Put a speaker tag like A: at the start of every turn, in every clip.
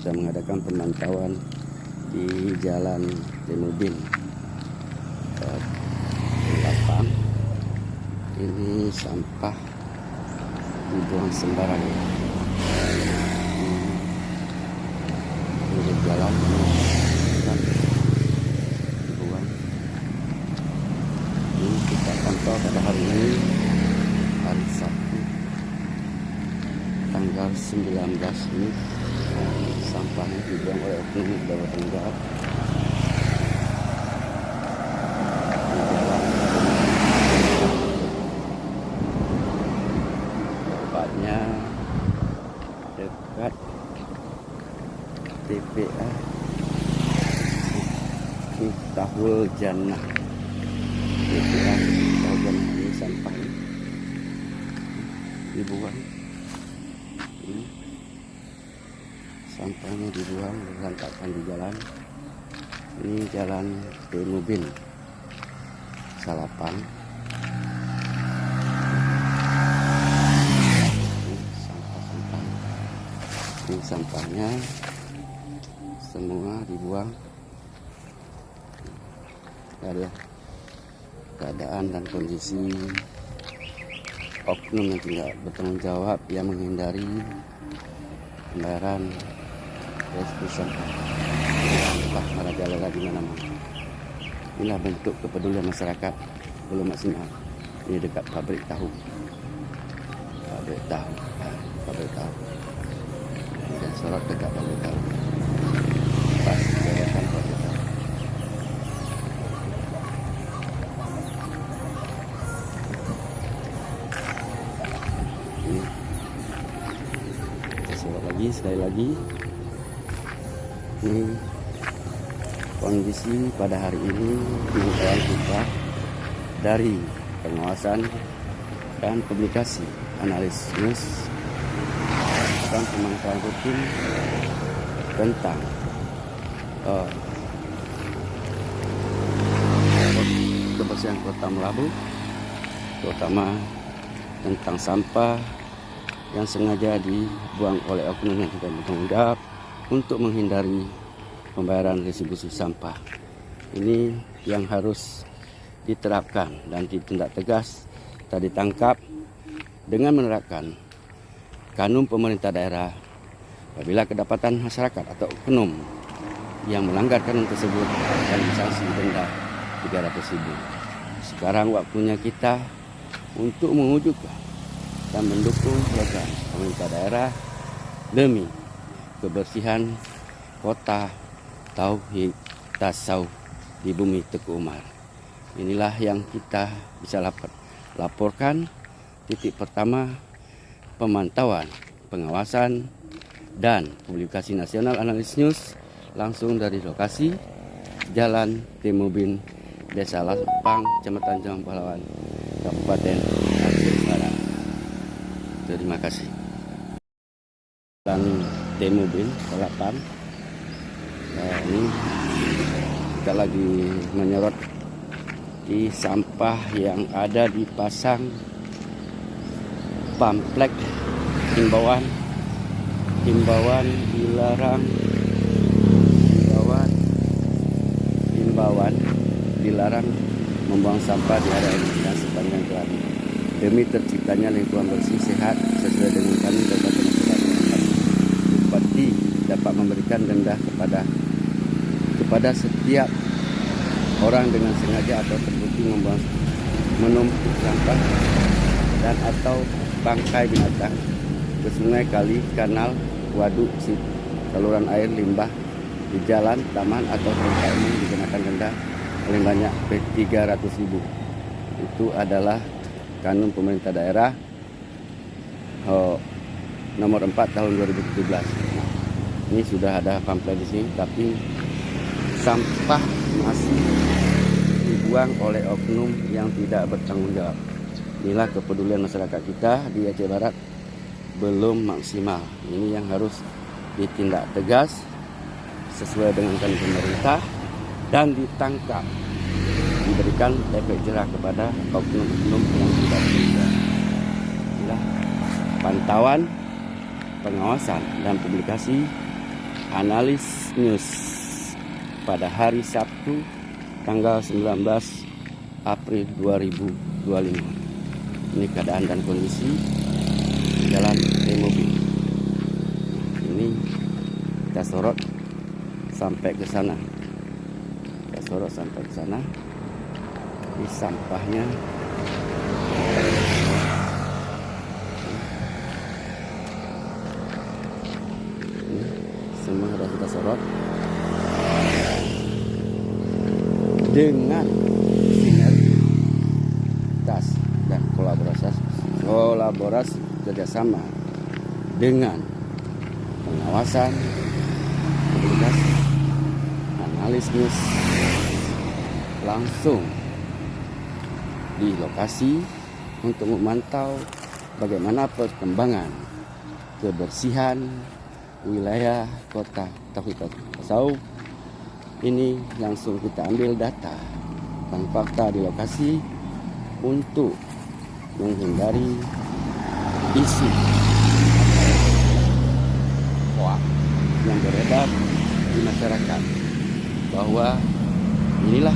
A: Kita mengadakan pemantauan di Jalan Temubin Lapang. Ini sampah dibuang sembarang. Ini jalan kan dibuang. Ini kita pantau pada hari ini, hari Sabtu tanggal 19 ini. Sampahnya dibuang oleh oknum Jawa Tengah di jalan, tepatnya dekat TPA Miftahul Jannah. TPA Miftahul Jannah ini sampah dibuang. Sampahnya dibuang, diletakkan di jalan. Ini Jalan Temubin Salapang. Ini sampahnya semua dibuang. Ada keadaan dan kondisi oknum yang tidak bertanggung jawab, yang menghindari pembayaran restitusi sampah merajalela di mana-mana. Inilah bentuk kepedulian masyarakat belum maksimal. Ini dekat pabrik tahu. Pabrik tahu. Dan sorot dekat pabrik tahu. Pas deretan pabrik tahu. Ini kita sorot lagi, sekali lagi. Ini kondisi pada hari ini pemantauan kita dari pengawasan dan publikasi analis news dan pemantauan rutin tentang kebersihan Kota Melabu, terutama tentang sampah yang sengaja dibuang oleh oknum yang tidak bertanggung jawab untuk menghindari pembayaran restitusi sampah. Ini yang harus diterapkan dan ditindak tegas, kita ditangkap dengan menerapkan kanun pemerintah daerah. Apabila kedapatan masyarakat atau oknum yang melanggar kanun tersebut akan disanksi denda 300.000. Sekarang waktunya kita untuk mewujudkan dan mendukung program pemerintah daerah demi kebersihan kota Tauhid Tasawuf di bumi Teguh Umar. Inilah yang kita bisa laporkan. Titik pertama, pemantauan, pengawasan, dan publikasi nasional analis news langsung dari lokasi Jalan Temubin, Desa Lapang, Kecamatan Jamang Pahlawan, Kabupaten Aceh Barat. Terima kasih. Jalan Temubin Salapang. Ini kita lagi menyorot di sampah yang ada dipasang pamflet himbauan dilarang membuang sampah di area ini dan sepanjang jalan demi terciptanya lingkungan bersih sehat sesuai dengan kanun Kabupaten Aceh. Bupati dapat memberikan denda kepada setiap orang dengan sengaja atau terbukti menumpuk sampah dan atau bangkai binatang ke sungai, kali, kanal, waduk, saluran air, limbah di jalan, taman atau tempat umum dikenakan denda paling banyak 300.000. Itu adalah kanun pemerintah daerah nomor 4 tahun 2017. Ini sudah ada pamflet di sini, tapi sampah masih dibuang oleh oknum yang tidak bertanggung jawab. Inilah kepedulian masyarakat kita di Aceh Barat belum maksimal. Ini yang harus ditindak tegas sesuai dengan kanun pemerintah dan ditangkap, diberikan efek jerah kepada oknum-oknum yang tidak bertanggung jawab. Inilah pantauan, pengawasan dan publikasi Analis News pada hari Sabtu tanggal 19 April 2025. Ini keadaan dan kondisi jalan mobil. Ini kita sorot sampai ke sana. Kita sorot sampai ke sana. Di sampahnya semua sudah kita sorot dengan sinergitas dan kolaborasi kerjasama dengan pengawasan, publikasi, analis news langsung di lokasi untuk memantau bagaimana perkembangan kebersihan wilayah kota Tauhid Tasawuf. Ini langsung kita ambil data dan fakta di lokasi untuk menghindari isu hoax yang beredar di masyarakat, bahwa inilah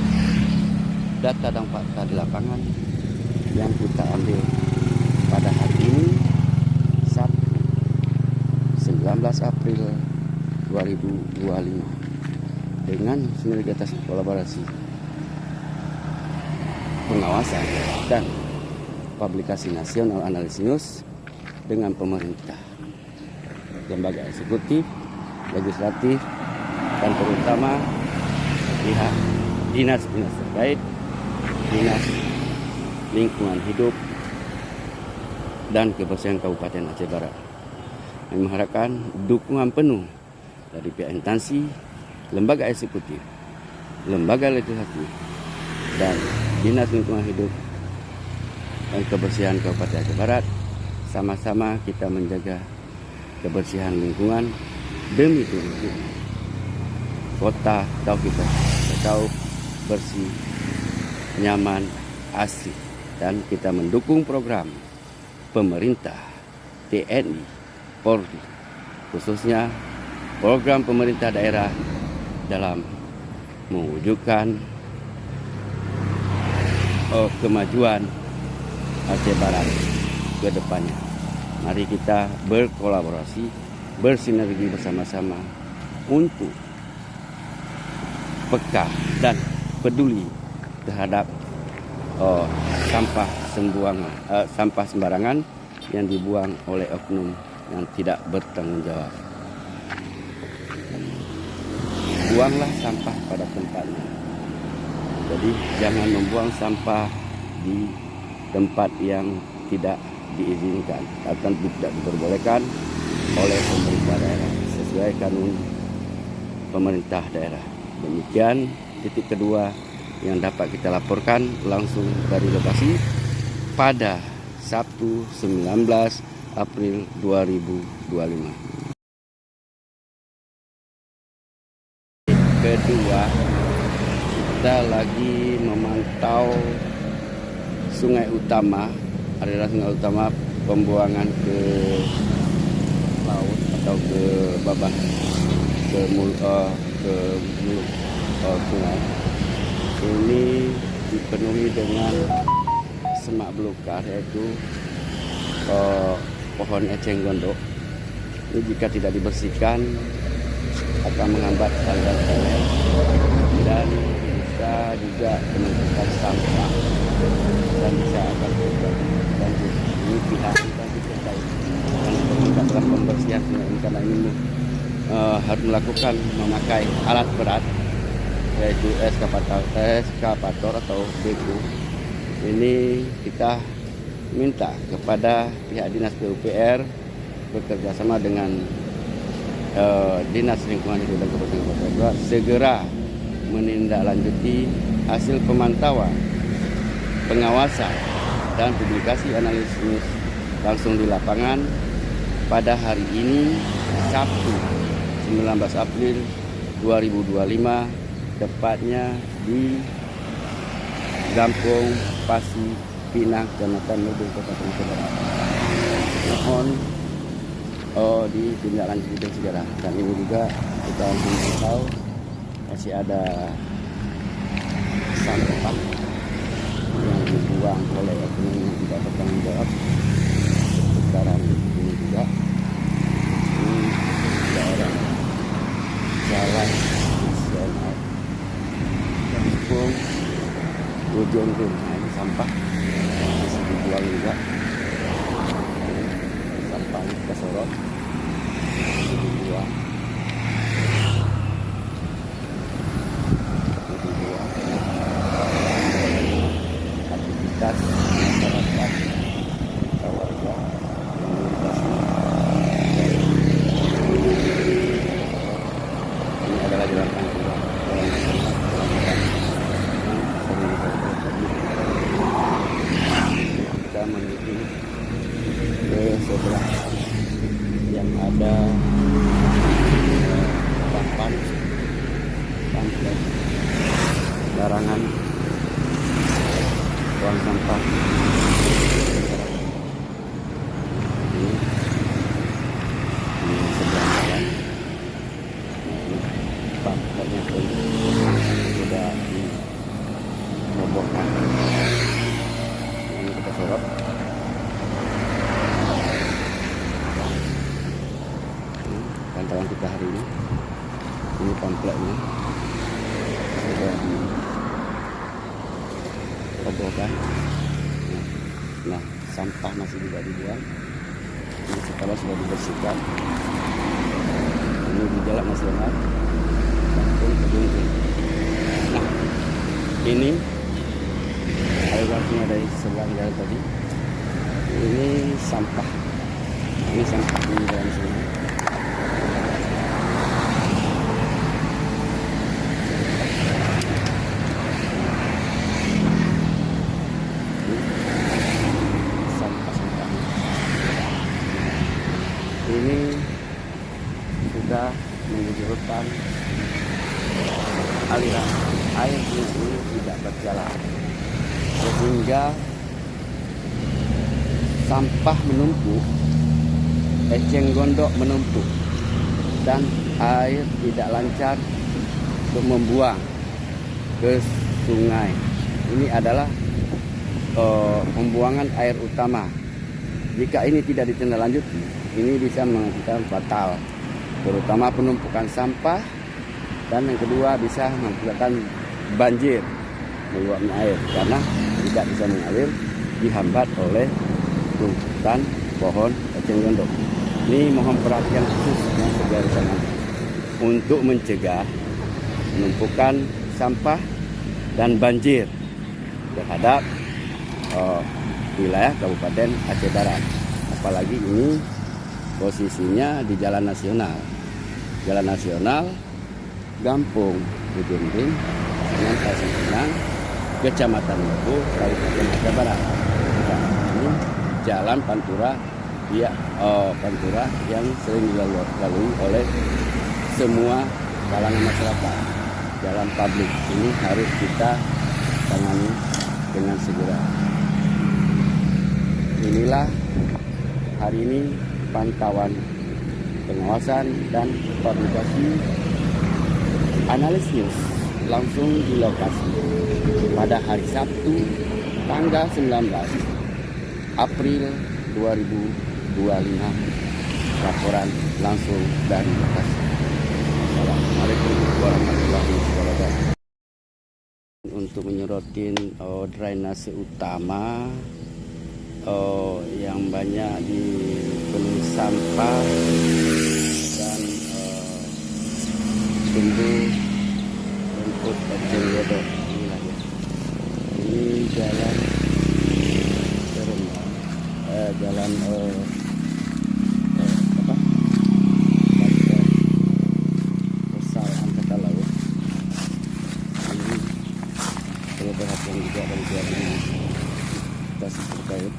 A: data dan fakta di lapangan yang kita ambil pada hari ini Sabtu 19 April 2025 dengan sinergitas kolaborasi pengawasan dan publikasi nasional Analis News dengan pemerintah, lembaga eksekutif, legislatif, dan terutama pihak dinas-dinas terkait, dinas lingkungan hidup dan kebersihan Kabupaten Aceh Barat. Kami mengharapkan dukungan penuh dari pihak instansi, lembaga eksekutif, lembaga legislatif, dan dinas lingkungan hidup dan kebersihan Kabupaten Aceh Barat. Sama-sama kita menjaga kebersihan lingkungan demi tujuan kota Tauhid Tasawuf bersih, nyaman, asri, dan kita mendukung program pemerintah, TNI, Polri, khususnya program pemerintah daerah dalam mewujudkan kemajuan Aceh Barat ke depannya. Mari kita berkolaborasi, bersinergi bersama-sama untuk peka dan peduli terhadap sampah sembarangan yang dibuang oleh oknum yang tidak bertanggung jawab. Buanglah sampah pada tempatnya. Jadi jangan membuang sampah di tempat yang tidak diizinkan atau tidak diperbolehkan oleh pemerintah daerah sesuai kanun pemerintah daerah. Demikian titik kedua yang dapat kita laporkan langsung dari lokasi pada Sabtu 19 April 2025. Kedua, kita lagi memantau sungai utama, adalah sungai utama pembuangan ke laut atau ke babah ke mulut sungai. Ini dipenuhi dengan semak belukar, yaitu pohon eceng gondok. Ini jika tidak dibersihkan akan menghambat aliran sungai dan bisa juga menumpukan sampah dan bisa akan terjadi banjir. Ini pihak instansi terkait dan pemerintah telah pembersihan sungai ini karena ini harus memakai alat berat, yaitu eskavator atau beko. Ini kita minta kepada pihak dinas PUPR bekerja sama dengan Dinas Lingkungan Hidup dan Kebersihan Kota segera menindaklanjuti hasil pemantauan, pengawasan, dan publikasi analis news langsung di lapangan pada hari ini Sabtu 19 April 2025, tepatnya di Gampung Pasi Pinang, Kecamatan Mobil, Kota Aceh Barat. Mohon ditindaklanjuti segera. Dan ini juga kita langsung tahu masih ada sampah yang dibuang oleh oknum yang tidak bertanggung jawab sekarang ini juga. Ini daerah jalan nasional kampung Ujung Ring. Nah, ini sampah masih dibuang juga. Sampah kita sorot dibuang. Aktivitas masyarakat warga yang melintasi. Ini adalah jalan pantura, jalan nasional, kita menuju ke sebelah yang ada papan pamflet larangan buang sampah. Ini sebelah jalan. Ini pamfletnya pun sudah dirobohkan. Ini kita sorot. Pantauan kita hari ini. Ini pamfletnya sudah dirobohkan. Nah, sampah masih juga dibuang. Ini setelah sudah dibersihkan. Ini di jalan nasional kampung Ujung Ring. Nah, ini alirannya dari sebelah jalan tadi. Ini sampah. Ini sampah di dalam sini. Ini sudah menyebabkan aliran air ini tidak berjalan sehingga sampah menumpuk, eceng gondok menumpuk, dan air tidak lancar untuk membuang ke sungai. Ini adalah pembuangan air utama. Jika ini tidak ditindaklanjuti, ini bisa mengakibatkan fatal, terutama penumpukan sampah, dan yang kedua bisa mengakibatkan banjir meluapnya air karena tidak bisa mengalir, dihambat oleh tumpukan pohon eceng gondok. Ini mohon perhatian khusus yang segera di sana untuk mencegah penumpukan sampah dan banjir terhadap wilayah Kabupaten Aceh Barat. Apalagi ini posisinya di jalan nasional. Jalan nasional Kampung Ujung Ring, Tasik Pinang, Kecamatan Lubu, Kabupaten Aceh Barat. Nah, ini jalan pantura, ya, pantura yang sering dilalui oleh semua kalangan masyarakat. Jalan publik ini harus kita tangani dengan segera. Inilah hari ini pantauan, pengawasan, dan publikasi analis news langsung di lokasi pada hari Sabtu tanggal 19 April 2025. Laporan langsung dari lokasi. Assalamualaikum warahmatullahi wabarakatuh. Untuk menyorotin drainase utama yang banyak dipenuhi sampah dan tumbuh rumput eceng gondok. Inilah ya. Ini jalan jalan Pesal Angkatan Laut. Ini perlu perhatian juga dari pihak ini terkait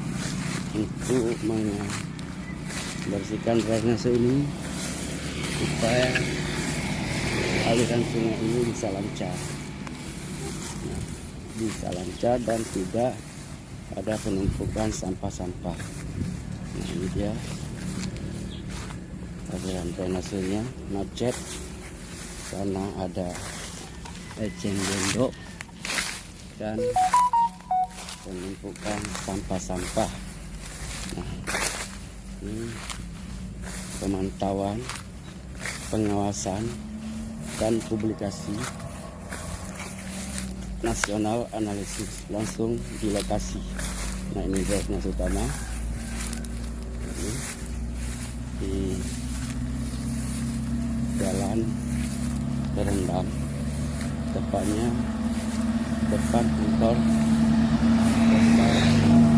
A: untuk membersihkan drainase ini supaya aliran sungai ini bisa lancar, bisa lancar dan tidak ada penumpukan sampah-sampah. Nah, ini dia aliran drainasenya macet karena ada eceng gondok dan penumpukan sampah-sampah. Nah, ini pemantauan, pengawasan, dan publikasi nasional analisis langsung di lokasi. Nah, ini drainase utama ini di jalan terendam, tepatnya depan kantor kita dengan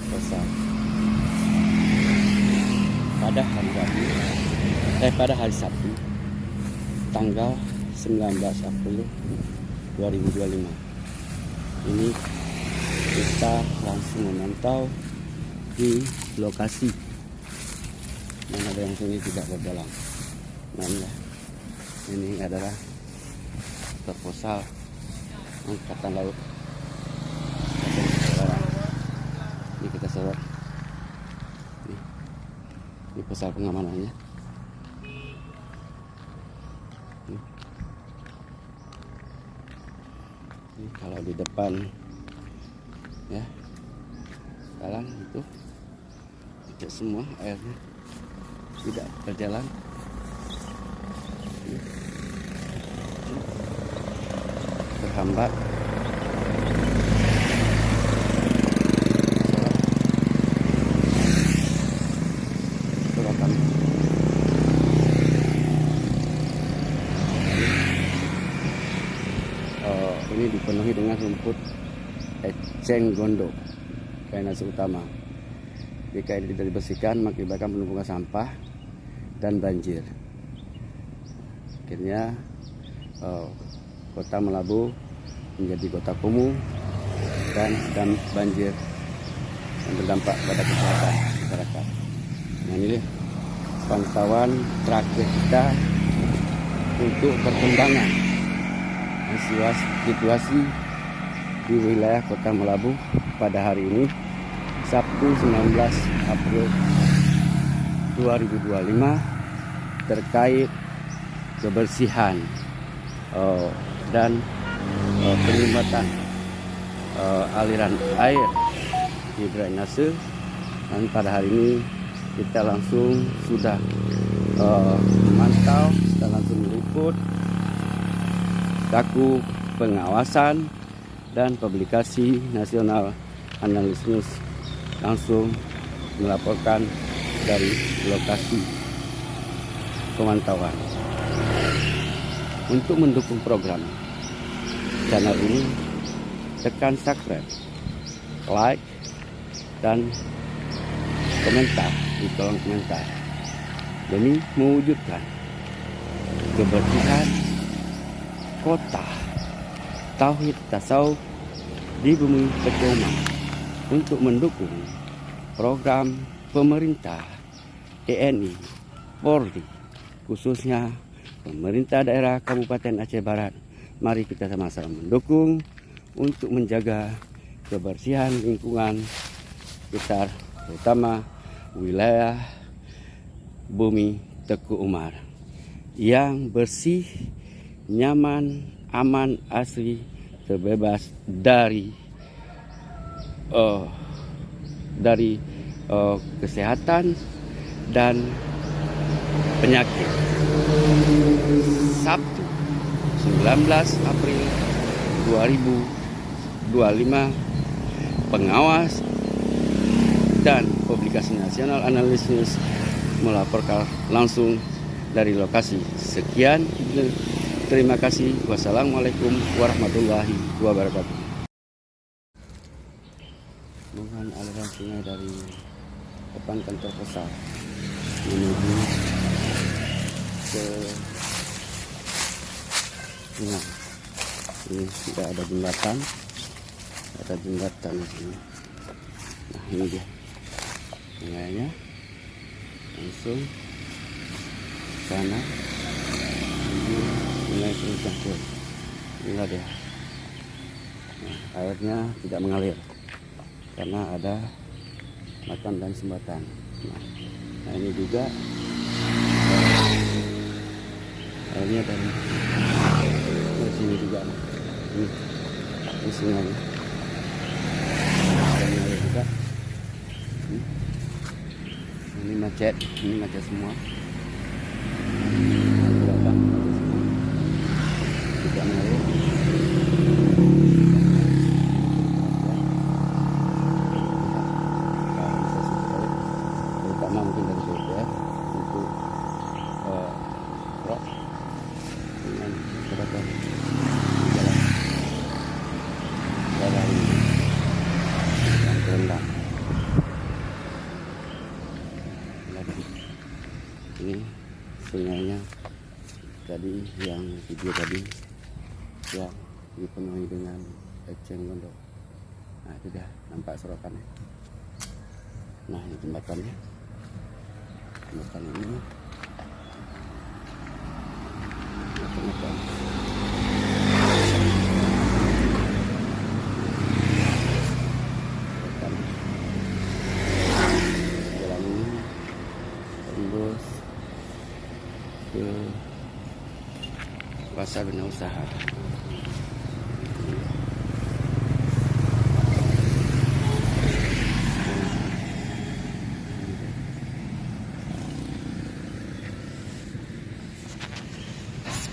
A: besar pada hari Sabtu tanggal 19 April 2025 ini kita langsung memantau di lokasi mana ada yang sungai tidak berjalan. Nah, ini adalah proposal Angkatan Laut. Ini kita sorot. Ini pesawat pengamanannya. Ini kalau di depan ya jalan itu semua airnya tidak berjalan. Terhambat. Ini dipenuhi dengan rumput eceng gondok, drainase utama. Jika ini tidak dibersihkan mengakibatkan penumpukan sampah dan banjir. Akhirnya kota Melabu menjadi kota kumuh dan banjir yang berdampak pada kesehatan masyarakat. Nah, ini pantauan terakhir kita untuk perkembangan situasi di wilayah Kota Melabu pada hari ini Sabtu 19 April 2025 terkait kebersihan dan penyumbatan aliran air di drainase. Dan pada hari ini kita langsung sudah memantau, kita langsung meliput laku pengawasan dan publikasi nasional analisis langsung melaporkan dari lokasi pemantauan. Untuk mendukung program channel ini, tekan subscribe, like, dan komentar di kolom komentar demi mewujudkan kebersihan kota Tauhid Tasawuf di bumi Teguh untuk mendukung program pemerintah, TNI, Polri, khususnya pemerintah daerah Kabupaten Aceh Barat. Mari kita sama-sama mendukung untuk menjaga kebersihan lingkungan sekitar, terutama wilayah bumi Teguh Umar yang bersih, nyaman, aman, asri, terbebas dari kesehatan dan penyakit. Sabtu 19 April 2025, pengawas dan publikasi nasional analisis melaporkan langsung dari lokasi. Sekian, terima kasih. Wassalamualaikum warahmatullahi wabarakatuh. Mohon aliran sungai dari depan kantor pusat menuju ke sungai. Ini tidak ada jembatan, di sini. Nah, ini dia sungainya, langsung sana menuju Sungai Cangkul. Inilah dia. Nah, airnya tidak mengalir karena ada makam dan sumbatan. Nah ini juga airnya dari sini juga. Ini sungai. Ada juga. Ini macet semua. Tidak mengalir. Terutama mungkin dari DPR untuk rok dengan beberapa jalan yang terendam. Ini sungainya tadi yang video tadi yang dipenuhi dengan eceng gondok. Nah itu dah nampak sorotannya. Nah ini jembatannya. Jembatan ini macam-macam. Jalan ini tembus ke Pasar Bina Usaha.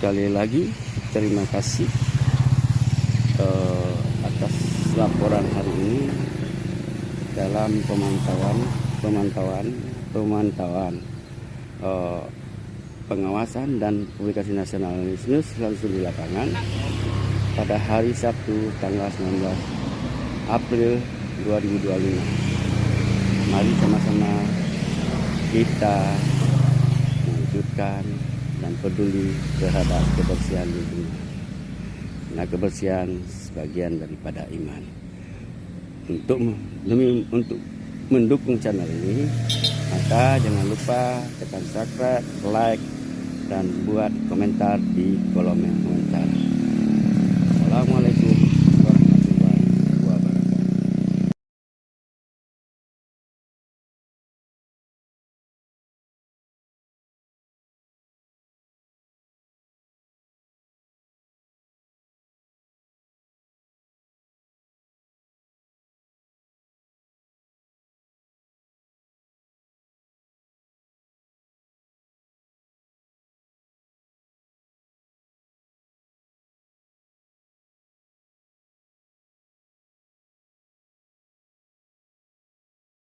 A: Sekali lagi terima kasih atas laporan hari ini dalam pemantauan pengawasan dan publikasi nasional news langsung di lapangan pada hari Sabtu tanggal 19 April 2025. Mari sama-sama kita mewujudkan dan peduli terhadap kebersihan lingkungan. Nah, kebersihan sebagian daripada iman. Untuk mendukung channel ini, maka jangan lupa tekan subscribe, like, dan buat komentar di kolom komentar.